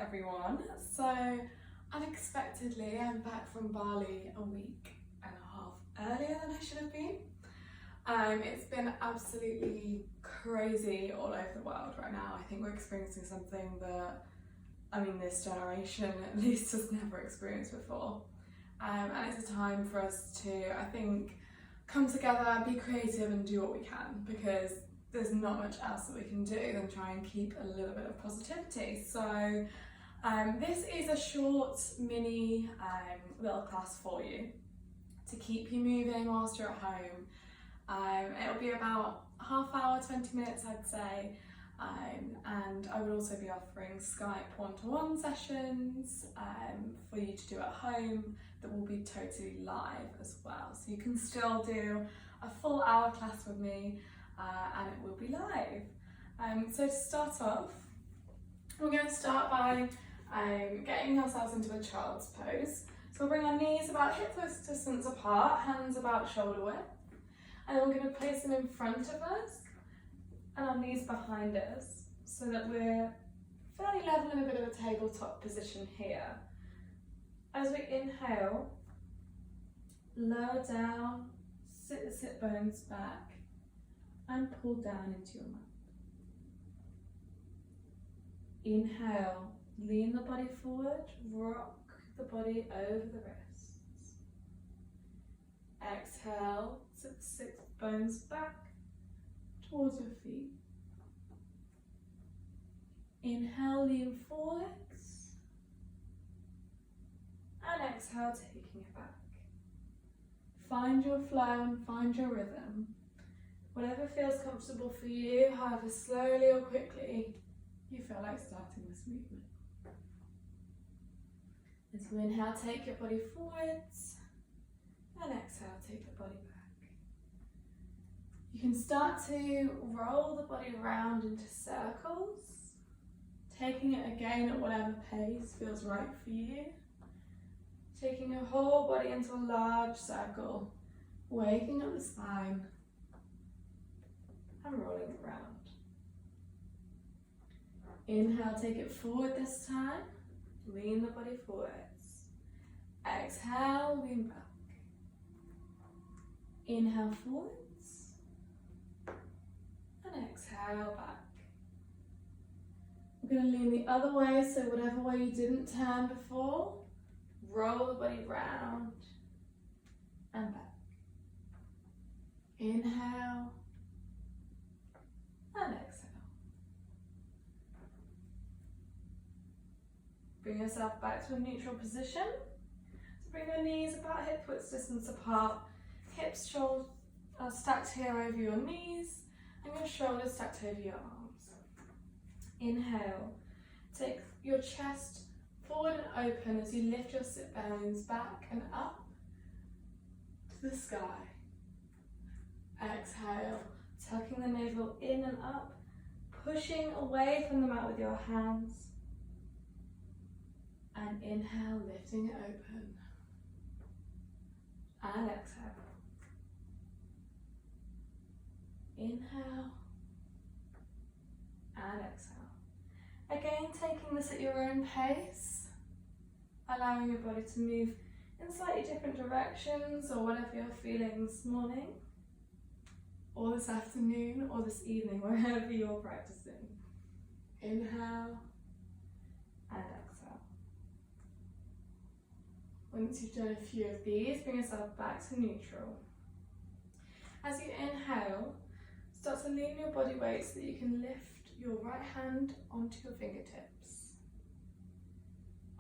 everyone. So unexpectedly I'm back from Bali a week and a half earlier than I should have been. It's been absolutely crazy all over the world right now. I think we're experiencing something that, this generation at least has never experienced before. And it's a time for us to, I think, come together, be creative and do what we can, because there's not much else that we can do than try and keep a little bit of positivity. So this is a short mini little class for you to keep you moving whilst you're at home. It'll be about half hour, 20 minutes I'd say, and I would also be offering Skype one-to-one sessions for you to do at home that will be totally live as well. So you can still do a full hour class with me and it will be live. So to start off, we're going to start by getting ourselves into a child's pose. So we'll bring our knees about hip width distance apart, hands about shoulder width, and then we're going to place them in front of us and our knees behind us so that we're fairly level in a bit of a tabletop position here. As we inhale, lower down, sit the sit bones back and pull down into your mat. Inhale, lean the body forward, rock the body over the wrists. Exhale, sit the sit bones back towards your feet. Inhale, lean forwards. And exhale, taking it back. Find your flow and find your rhythm. Whatever feels comfortable for you, however slowly or quickly you feel like starting this movement. As you inhale, take your body forwards, and exhale, take the body back. You can start to roll the body around into circles, taking it again at whatever pace feels right for you. Taking your whole body into a large circle, waking up the spine and rolling it around. Inhale, take it forward this time, lean the body forwards. Exhale, lean back. Inhale forwards and exhale back. We're going to lean the other way, so whatever way you didn't turn before, roll the body round and back. Inhale and exhale. Bring yourself back to a neutral position. So bring the knees about hip width distance apart. Hips are stacked here over your knees and your shoulders stacked over your arms. Inhale. Take your chest forward and open as you lift your sit bones back and up to the sky. Exhale, tucking the navel in and up, pushing away from the mat with your hands. And inhale, lifting it open. And exhale. Inhale. And exhale. Again, taking this at your own pace, allowing your body to move in slightly different directions or whatever you're feeling this morning, or this afternoon, or this evening, wherever you're practicing. Inhale and exhale. Once you've done a few of these, bring yourself back to neutral. As you inhale, start to lean your body weight so that you can lift your right hand onto your fingertips.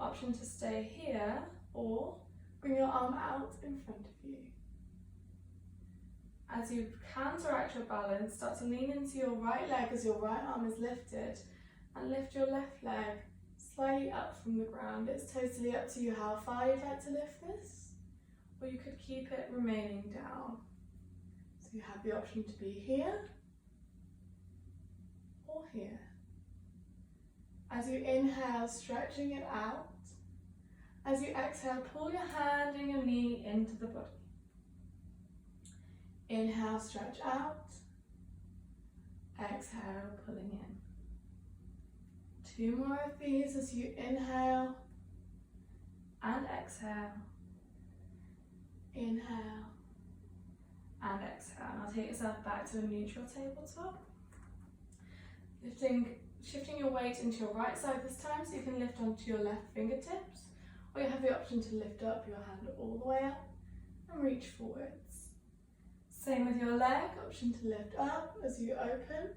Option to stay here or bring your arm out in front of you. As you counteract your balance, start to lean into your right leg as your right arm is lifted and lift your left leg slightly up from the ground. It's totally up to you how far you'd like to lift this, or you could keep it remaining down. So you have the option to be here or here. As you inhale, stretching it out. As you exhale, pull your hand and your knee into the body. Inhale, stretch out. Exhale, pulling in. 2 more of these as you inhale and exhale. Inhale and exhale. Now take yourself back to a neutral tabletop. Shifting your weight into your right side this time, so you can lift onto your left fingertips, or you have the option to lift up your hand all the way up and reach forwards. Same with your leg, option to lift up as you open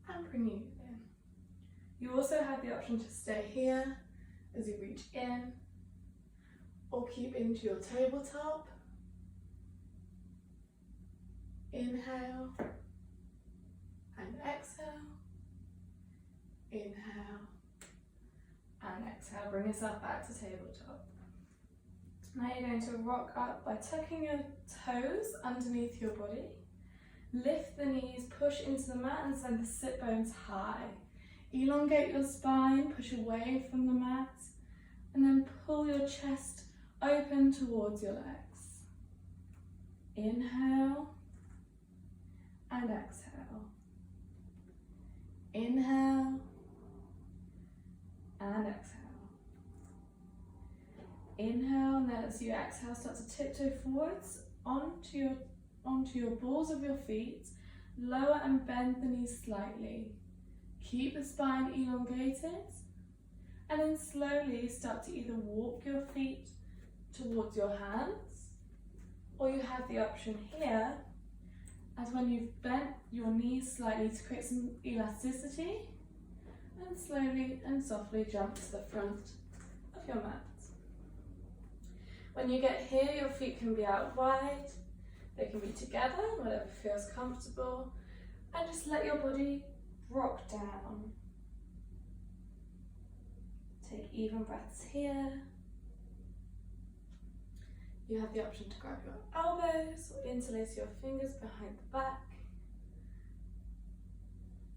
and bring you in. You also have the option to stay here as you reach in, or keep into your tabletop. Inhale and exhale. Inhale and exhale. Bring yourself back to tabletop. Now you're going to rock up by tucking your toes underneath your body. Lift the knees, push into the mat and send the sit bones high. Elongate your spine, push away from the mat, and then pull your chest open towards your legs. Inhale and exhale. Inhale and exhale. Inhale, and then as you exhale, start to tiptoe forwards onto your balls of your feet. Lower and bend the knees slightly. Keep the spine elongated, and then slowly start to either walk your feet towards your hands, or you have the option here, as when you've bent your knees slightly to create some elasticity, and slowly and softly jump to the front of your mat. When you get here, your feet can be out wide, they can be together, whatever feels comfortable, and just let your body rock down. Take even breaths here. You have the option to grab your elbows or interlace your fingers behind the back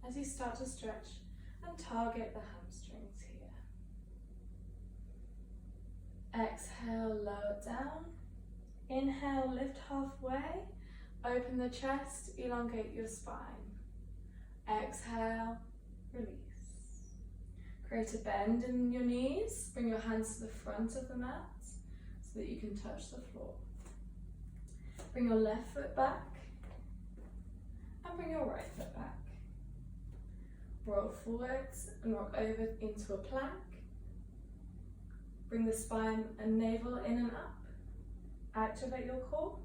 as you start to stretch and target the hamstrings here. Exhale, lower down. Inhale, lift halfway, open the chest, elongate your spine. Exhale, release. Create a bend in your knees, bring your hands to the front of the mat so that you can touch the floor. Bring your left foot back and bring your right foot back. Roll forwards and rock over into a plank. Bring the spine and navel in and up. Activate your core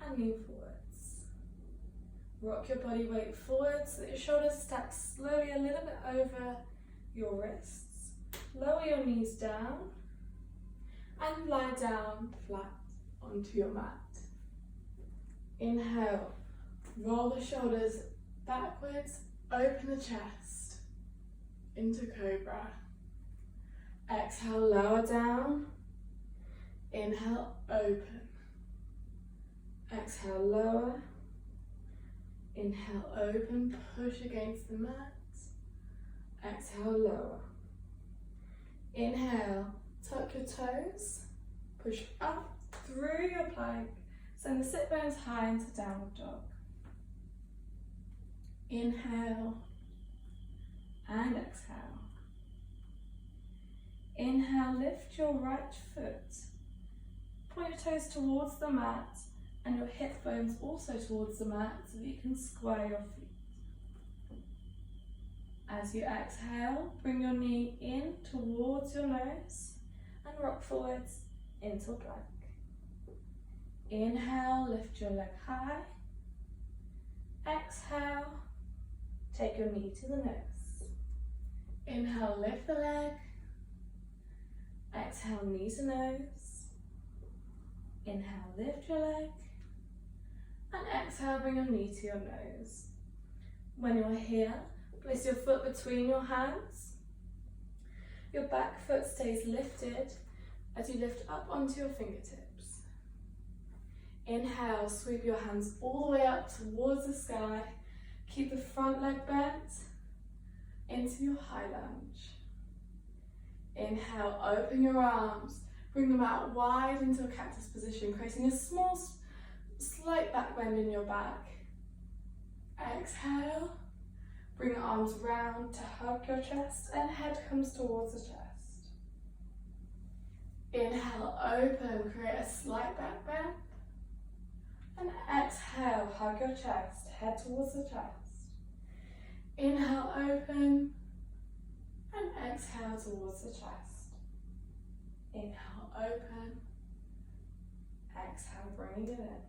and lean forwards. Rock your body weight forwards so that your shoulders stack slowly a little bit over your wrists. Lower your knees down and lie down flat onto your mat. Inhale, roll the shoulders backwards, open the chest into cobra. Exhale, lower down. Inhale, open. Exhale, lower. Inhale, open, push against the mat. Exhale, lower. Inhale, tuck your toes, push up through your plank, send the sit bones high into downward dog. Inhale and exhale. Inhale, lift your right foot. Point your toes towards the mat and your hip bones also towards the mat so that you can square your feet. As you exhale, bring your knee in towards your nose and rock forwards into a plank. Inhale, lift your leg high. Exhale, take your knee to the nose. Inhale, lift the leg. Exhale, knee to nose. Inhale, lift your leg. And exhale, bring your knee to your nose. When you're here, place your foot between your hands. Your back foot stays lifted as you lift up onto your fingertips. Inhale, sweep your hands all the way up towards the sky. Keep the front leg bent into your high lunge. Inhale, open your arms, bring them out wide into a cactus position, creating a small, slight back bend in your back. Exhale, Bring your arms round to hug your chest and head comes towards the chest. Inhale, open, create a slight back bend. And exhale, hug your chest, head towards the chest. Inhale, open, and exhale towards the chest. Inhale, open, exhale, bringing it in.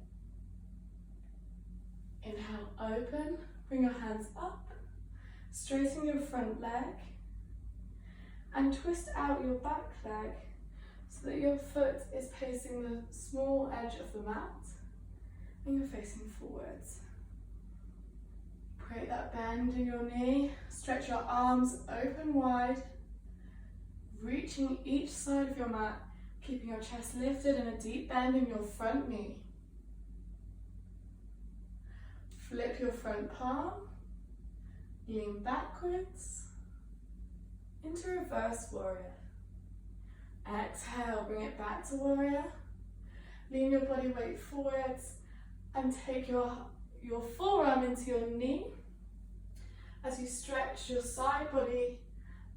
Inhale, open, bring your hands up, straighten your front leg, and twist out your back leg so that your foot is facing the small edge of the mat and you're facing forwards. Create that bend in your knee, stretch your arms open wide, reaching each side of your mat, keeping your chest lifted and a deep bend in your front knee. Flip your front palm, lean backwards into reverse warrior. Exhale, bring it back to warrior. Lean your body weight forwards and take your forearm into your knee as you stretch your side body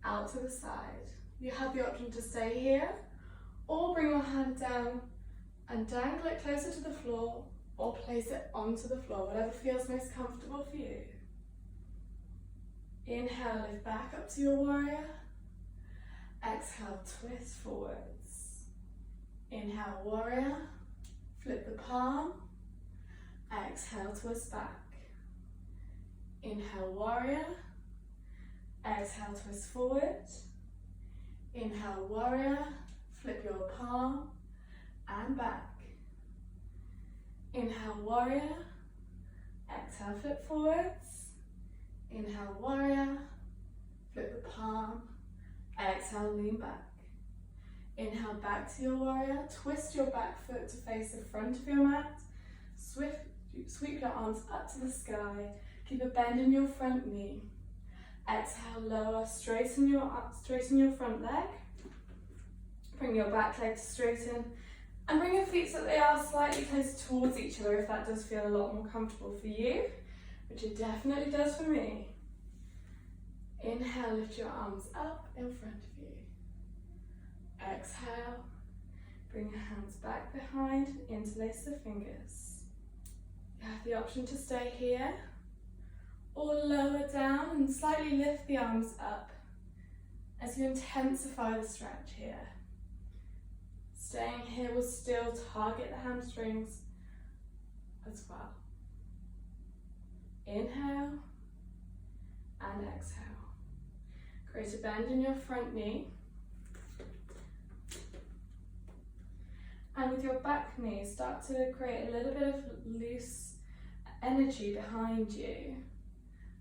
out to the side. You have the option to stay here or bring your hand down and dangle it closer to the floor or place it onto the floor, whatever feels most comfortable for you. Inhale, lift back up to your warrior. Exhale, twist forwards. Inhale, warrior. Flip the palm. Exhale, twist back. Inhale, warrior. Exhale, twist forward. Inhale, warrior. Flip your palm and back. Inhale, warrior. Exhale, flip forwards. Inhale, warrior. Flip the palm. Exhale, lean back. Inhale, back to your warrior. Twist your back foot to face the front of your mat. Sweep your arms up to the sky. Keep a bend in your front knee. Exhale, lower, straighten your front leg. Bring your back leg to straighten. And bring your feet so that they are slightly closer towards each other if that does feel a lot more comfortable for you, which it definitely does for me. Inhale, lift your arms up in front of you. Exhale, bring your hands back behind, interlace the fingers. You have the option to stay here or lower down and slightly lift the arms up as you intensify the stretch here. Staying here will still target the hamstrings as well. Inhale and exhale. Create a bend in your front knee. And with your back knee, start to create a little bit of loose energy behind you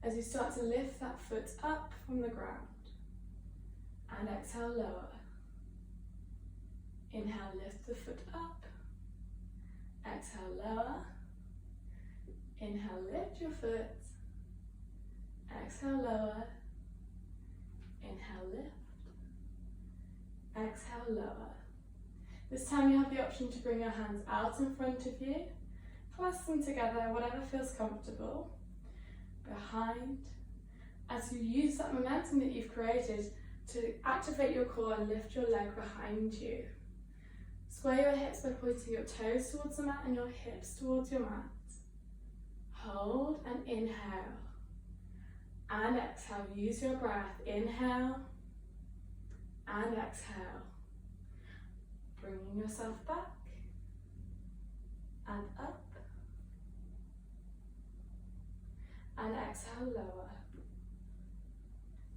as you start to lift that foot up from the ground. And exhale, lower. Inhale, lift the foot up. Exhale, lower. Inhale, lift your foot. Exhale, lower. Inhale, lift. Exhale, lower. This time you have the option to bring your hands out in front of you. Clasp them together, whatever feels comfortable. Behind. As you use that momentum that you've created to activate your core and lift your leg behind you. Square your hips by pointing your toes towards the mat and your hips towards your mat. Hold and inhale. And exhale. Use your breath. Inhale and exhale. Bringing yourself back and up. And exhale, lower.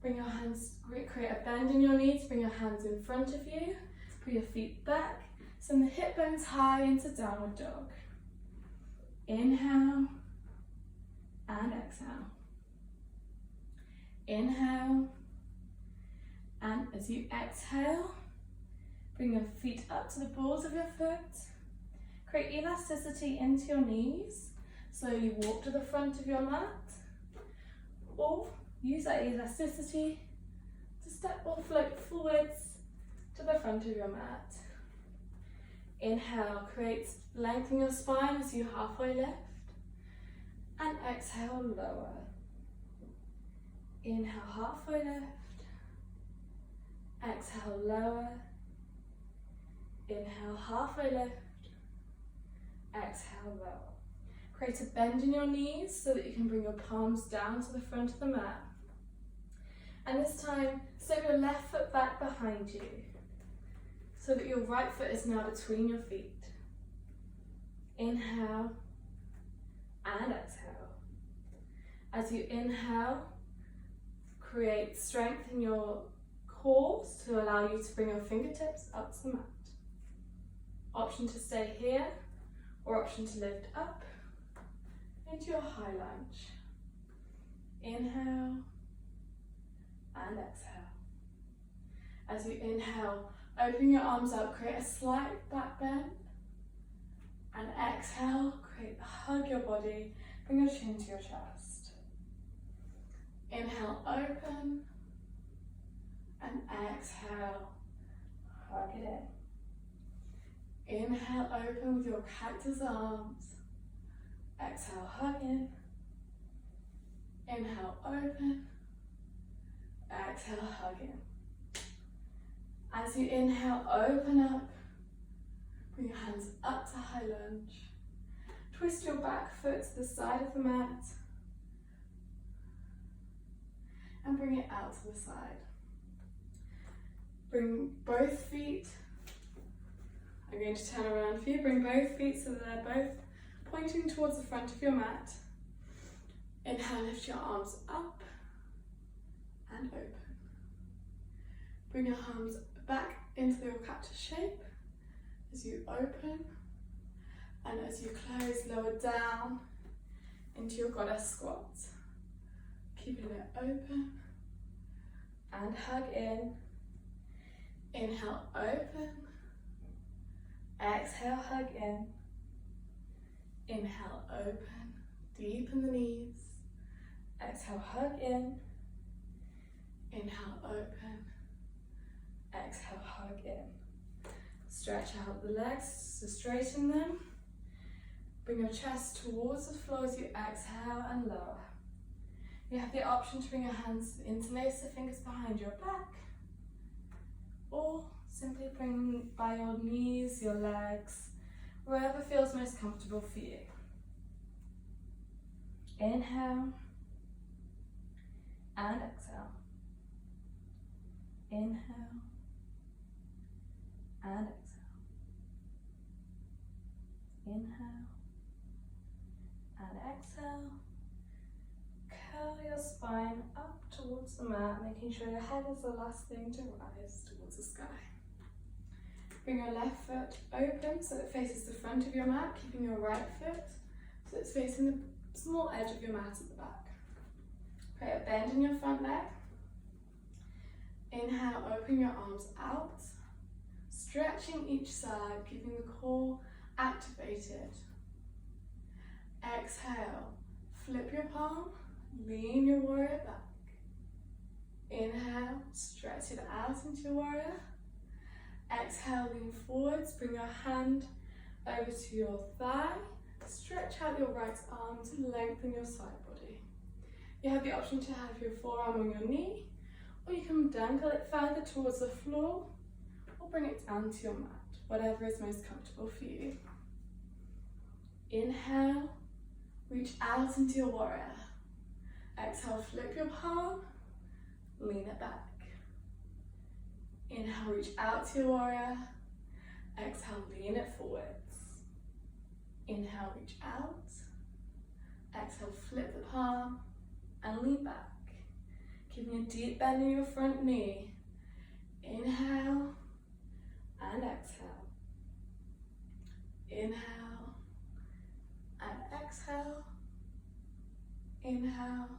Bring your hands, create a bend in your knees. Bring your hands in front of you. Pull your feet back. Send the hip bones high into downward dog. Inhale and exhale. Inhale, and as you exhale, bring your feet up to the balls of your foot. Create elasticity into your knees. Slowly walk to the front of your mat, or use that elasticity to step or float forwards to the front of your mat. Inhale, lengthen your spine as you halfway lift, and exhale, lower. Inhale, halfway lift. Exhale, lower. Inhale, halfway lift. Exhale, lower. Create a bend in your knees so that you can bring your palms down to the front of the mat. And this time, step your left foot back behind you so that your right foot is now between your feet. Inhale and exhale. As you inhale, create strength in your core to allow you to bring your fingertips up to the mat. Option to stay here or option to lift up into your high lunge. Inhale and exhale. As you inhale, open your arms up, create a slight back bend. And exhale, hug your body, bring your chin to your chest. Inhale, open. And exhale, hug it in. Inhale, open with your cactus arms. Exhale, hug in. Inhale, open. Exhale, hug in. As you inhale, open up. Bring your hands up to high lunge. Twist your back foot to the side of the mat. And bring it out to the side. Bring both feet. I'm going to turn around for you. Bring both feet so that they're both pointing towards the front of your mat. Inhale, lift your arms up and open. Bring your arms back into your cactus shape as you open, and as you close, lower down into your goddess squat. Keeping it open and hug in. Inhale, open. Exhale, hug in. Inhale, open. Deepen the knees. Exhale, hug in. Inhale, open. Exhale, hug in. Stretch out the legs to straighten them. Bring your chest towards the floor as you exhale and lower. You have the option to bring your hands, interlace the fingers behind your back, or simply bring by your knees, your legs, wherever feels most comfortable for you. Inhale and exhale. Inhale and exhale. Inhale and exhale. Curl your spine up towards the mat, making sure your head is the last thing to rise towards the sky. Bring your left foot open so it faces the front of your mat, keeping your right foot so it's facing the small edge of your mat at the back. Create a bend in your front leg. Inhale, open your arms out, stretching each side, keeping the core activated. Exhale, flip your palm, lean your warrior back. Inhale, stretch it out into your warrior. Exhale, lean forwards, bring your hand over to your thigh. Stretch out your right arm to lengthen your side body. You have the option to have your forearm on your knee, or you can dangle it further towards the floor, or bring it down to your mat, whatever is most comfortable for you. Inhale, reach out into your warrior. Exhale, flip your palm, lean it back. Inhale, reach out to your warrior. Exhale, lean it forwards. Inhale, reach out. Exhale, flip the palm and lean back. Keeping a deep bend in your front knee. Inhale and exhale. Inhale and exhale. Inhale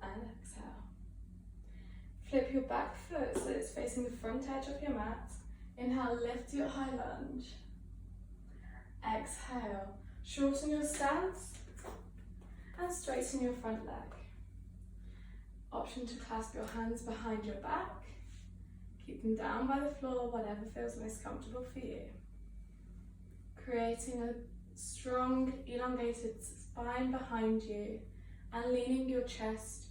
and exhale. Flip your back foot so it's facing the front edge of your mat. Inhale, lift your high lunge. Exhale, shorten your stance and straighten your front leg. Option to clasp your hands behind your back. Keep them down by the floor, whatever feels most comfortable for you. Creating a strong, elongated spine behind you and leaning your chest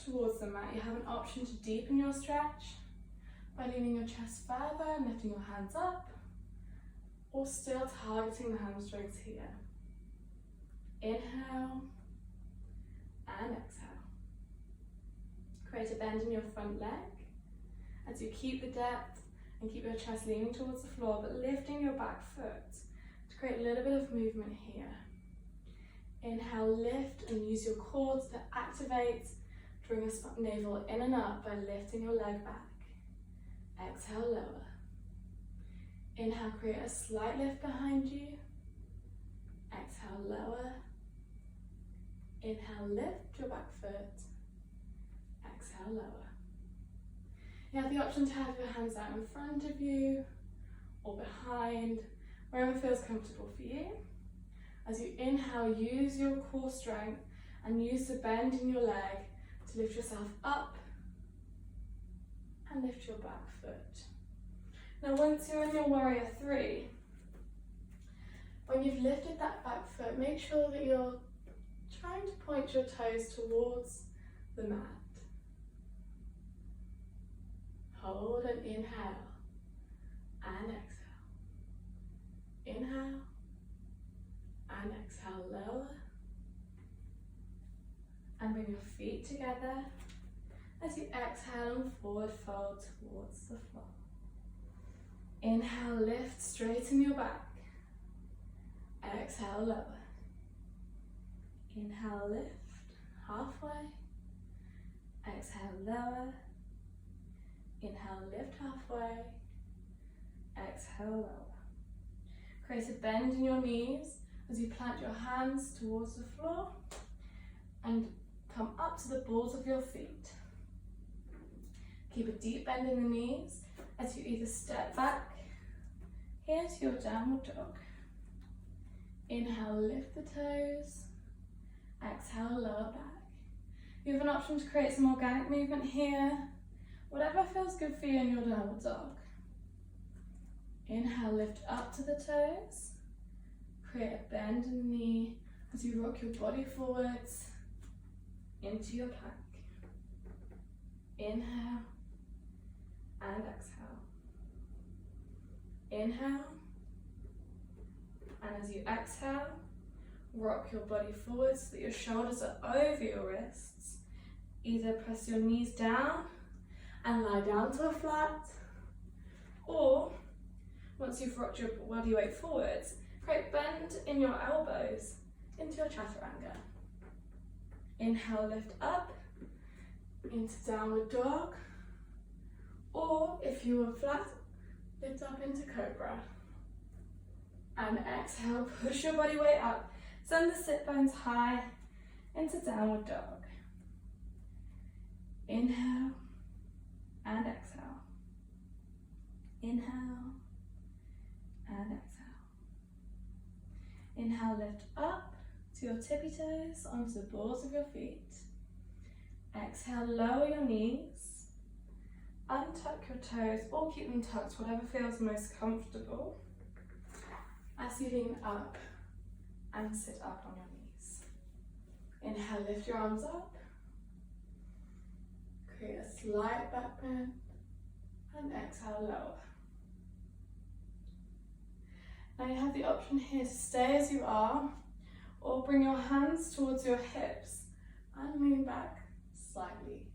towards the mat. You have an option to deepen your stretch by leaning your chest further and lifting your hands up, or still targeting the hamstrings here. Inhale and exhale. Create a bend in your front leg as you keep the depth and keep your chest leaning towards the floor, but lifting your back foot to create a little bit of movement here. Inhale, lift and use your core to activate. Bring your navel in and up by lifting your leg back. Exhale, lower. Inhale, create a slight lift behind you. Exhale, lower. Inhale, lift your back foot. Exhale, lower. You have the option to have your hands out in front of you or behind, wherever feels comfortable for you. As you inhale, use your core strength and use the bend in your leg to lift yourself up and lift your back foot. Now once you're in your warrior three, when you've lifted that back foot, make sure that you're trying to point your toes towards the mat. Hold and inhale and exhale. Inhale and exhale, lower. And bring your feet together as you exhale and forward fold towards the floor. Inhale, lift, straighten your back. Exhale, lower. Inhale, lift, halfway. Exhale, lower. Inhale, lift halfway. Exhale, lower. Create a bend in your knees as you plant your hands towards the floor and come up to the balls of your feet. Keep a deep bend in the knees as you either step back here to your downward dog. Inhale, lift the toes. Exhale, lower back. You have an option to create some organic movement here. Whatever feels good for you in your downward dog. Inhale, lift up to the toes. Create a bend in the knee as you rock your body forwards into your plank. Inhale and exhale. Inhale, and as you exhale, rock your body forward so that your shoulders are over your wrists. Either press your knees down and lie down to a flat, or once you've rocked your body weight forwards, create bend in your elbows into your chaturanga. Inhale, lift up into downward dog, or if you were flat, lift up into cobra. And exhale, push your body weight up, send the sit bones high into downward dog. Inhale and exhale. Inhale and exhale. Inhale, lift up to your tippy toes onto the balls of your feet. Exhale, lower your knees. Untuck your toes or keep them tucked, whatever feels most comfortable. As you lean up and sit up on your knees. Inhale, lift your arms up. Create a slight back bend. And exhale, lower. Now you have the option here to stay as you are, or bring your hands towards your hips and lean back slightly.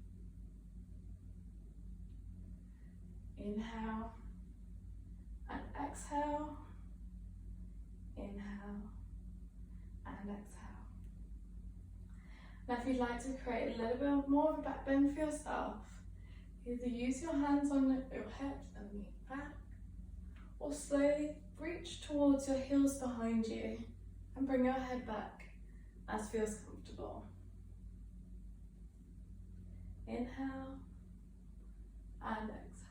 Inhale and exhale. Inhale and exhale. Now if you'd like to create a little bit more of a back bend for yourself, either use your hands on your hips and lean back, or slowly reach towards your heels behind you and bring your head back as feels comfortable. Inhale and exhale.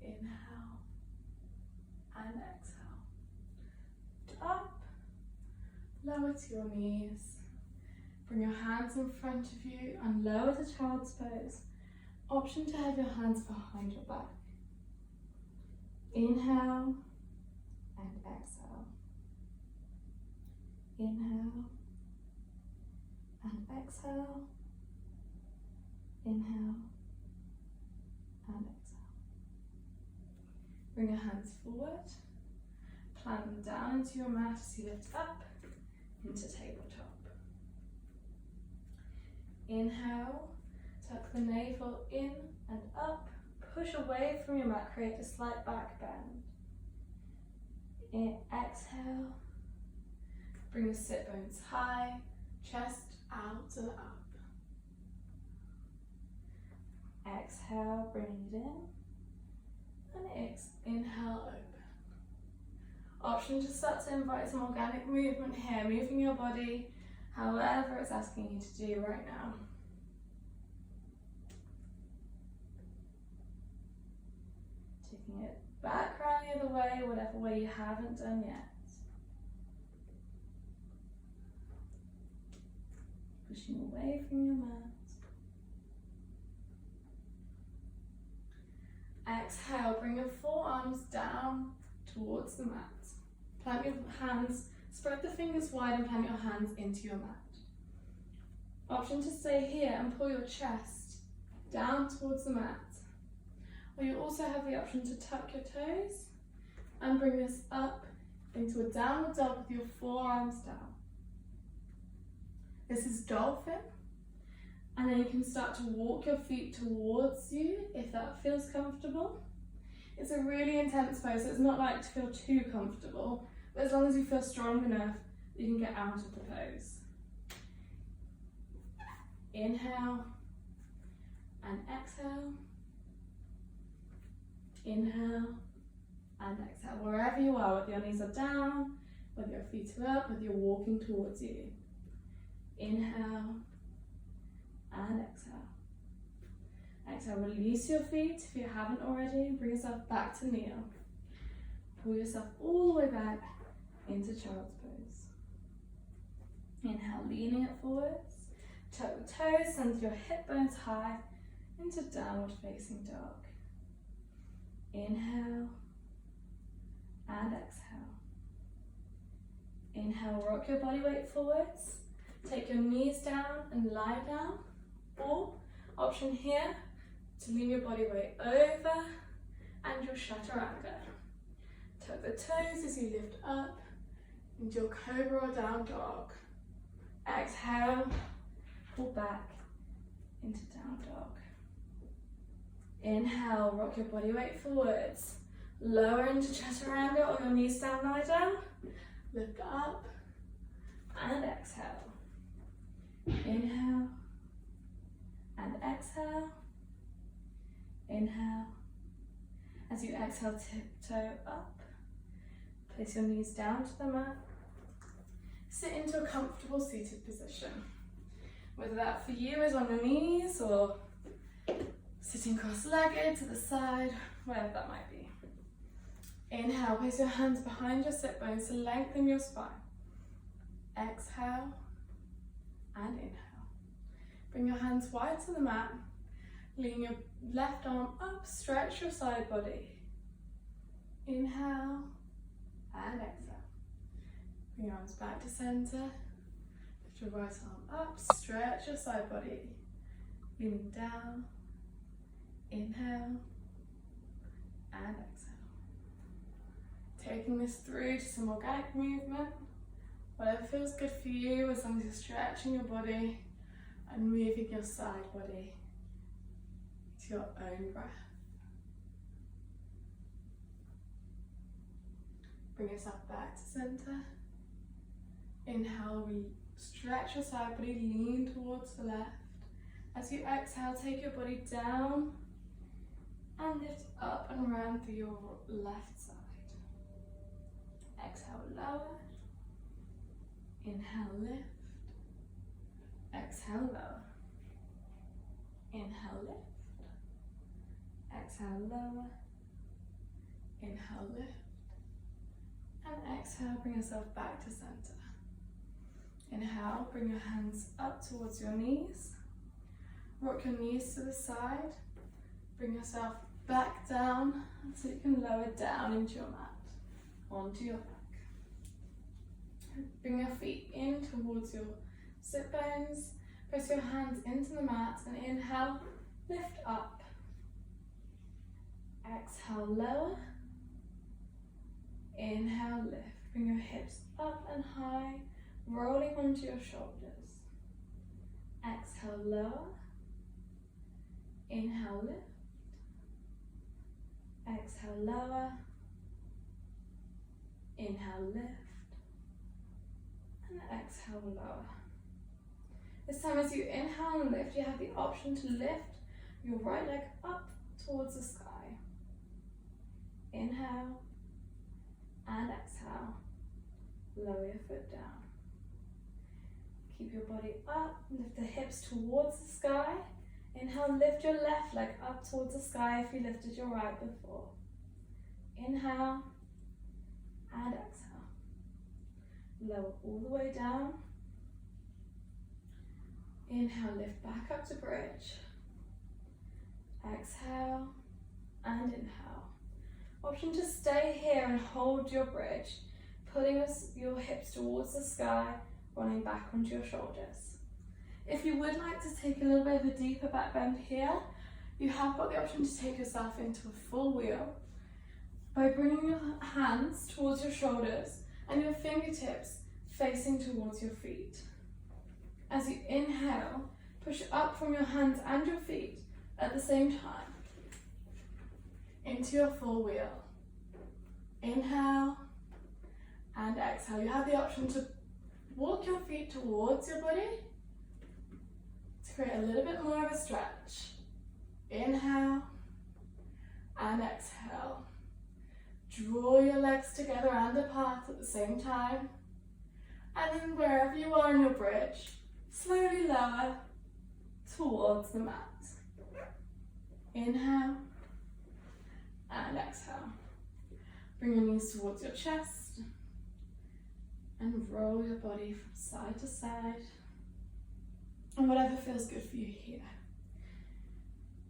Inhale and exhale. Up, lower to your knees. Bring your hands in front of you and lower to child's pose. Option to have your hands behind your back. Inhale and exhale. Inhale and exhale. Inhale and exhale. Bring your hands forward. Plant them down into your mat as you lift up into tabletop. Inhale, tuck the navel in and up. Push away from your mat, create a slight back bend. Exhale, bring the sit bones high, chest out and up. Exhale, bring it in, and inhale, open. Option to start to invite some organic movement here, moving your body however it's asking you to do right now. Taking it back around the other way, whatever way you haven't done yet. Pushing away from your mat. Exhale, bring your forearms down towards the mat. Plant your hands, spread the fingers wide and plant your hands into your mat. Option to stay here and pull your chest down towards the mat. Or you also have the option to tuck your toes and bring this up into a downward dog with your forearms down. This is dolphin. And then you can start to walk your feet towards you if that feels comfortable. It's a really intense pose, so it's not like to feel too comfortable, but as long as you feel strong enough, you can get out of the pose. Inhale and exhale. Inhale and exhale. Wherever you are, whether your knees are down, whether your feet are up, whether you're walking towards you. Inhale and exhale. Exhale, release your feet if you haven't already. Bring yourself back to kneel. Pull yourself all the way back into child's pose. Inhale, leaning it forwards. Tuck the toes, send your hip bones high into downward facing dog. Inhale and exhale. Inhale, rock your body weight forwards. Take your knees down and lie down. Or, option here, to lean your body weight over and your chaturanga. Tuck the toes as you lift up into your cobra or down dog. Exhale, pull back into down dog. Inhale, rock your body weight forwards. Lower into chaturanga or your knees down, lie down. Lift up and exhale. Inhale and exhale. Inhale. As you exhale, tiptoe up. Place your knees down to the mat. Sit into a comfortable seated position. Whether that for you is on your knees or sitting cross-legged to the side, whatever that might be. Inhale, place your hands behind your sit bones to lengthen your spine. Exhale and inhale. Bring your hands wide to the mat. Lean your left arm up, stretch your side body. Inhale and exhale. Bring your arms back to center. Lift your right arm up, stretch your side body. Leaning down. Inhale and exhale. Taking this through to some organic movement. Whatever feels good for you, as long as you're stretching your body and moving your side body to your own breath. Bring yourself back to center. Inhale, stretch your side body, lean towards the left. As you exhale, take your body down and lift up and round through your left side. Exhale, lower. Inhale, lift. Exhale, lower. Inhale, lift. Exhale, lower. Inhale, lift. And exhale, bring yourself back to center. Inhale, bring your hands up towards your knees. Rock your knees to the side. Bring yourself back down so you can lower down into your mat, onto your back. Bring your feet in towards your sit bones. Press your hands into the mat and inhale, Lift up. Exhale, lower. Inhale, lift. Bring your hips up and high, rolling onto your shoulders. Exhale, lower. Inhale, lift. Exhale, lower. Inhale, lift. And exhale, lower. This time as you inhale and lift, you have the option to lift your right leg up towards the sky. Inhale and exhale. Lower your foot down. Keep your body up, lift the hips towards the sky. Inhale, lift your left leg up towards the sky if you lifted your right before. Inhale and exhale. Lower all the way down. Inhale, lift back up to bridge. Exhale and inhale. Option to stay here and hold your bridge, pulling your hips towards the sky, running back onto your shoulders. If you would like to take a little bit of a deeper back bend here, you have got the option to take yourself into a full wheel by bringing your hands towards your shoulders and your fingertips facing towards your feet. As you inhale, push up from your hands and your feet at the same time into your full wheel. Inhale and exhale. You have the option to walk your feet towards your body to create a little bit more of a stretch. Inhale and exhale. Draw your legs together and apart at the same time. And then wherever you are in your bridge, slowly lower towards the mat. Inhale and exhale. Bring your knees towards your chest and roll your body from side to side. And whatever feels good for you here.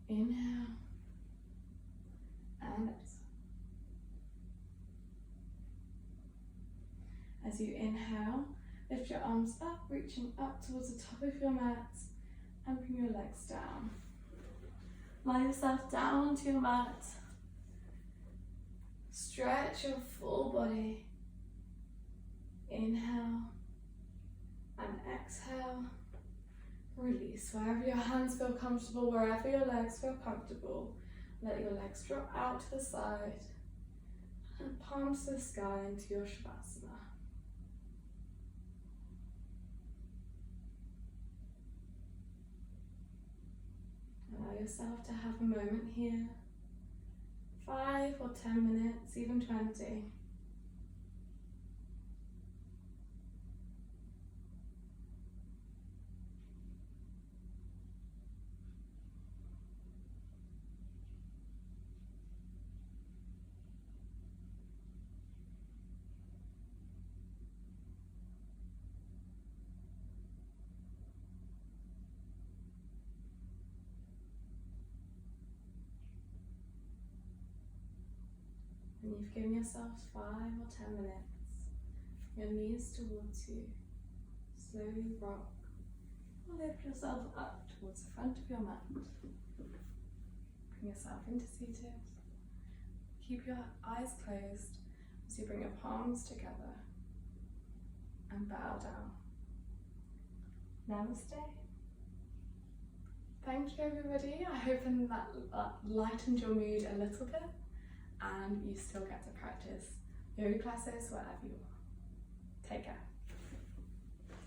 Inhale and exhale. As you inhale, lift your arms up, reaching up towards the top of your mat, and bring your legs down. Lie yourself down onto your mat. Stretch your full body. Inhale and exhale. Release wherever your hands feel comfortable, wherever your legs feel comfortable. Let your legs drop out to the side and palms to the sky into your Savasana. Allow yourself to have a moment here. 5 or 10 minutes, even 20. And you've given yourself 5 or 10 minutes. Your knees towards you. Slowly rock or lift yourself up towards the front of your mat. Bring yourself into seated. Keep your eyes closed as you bring your palms together and bow down. Namaste. Thank you everybody. I hope that lightened your mood a little bit and you still get to practice yoga classes wherever you are. Take care.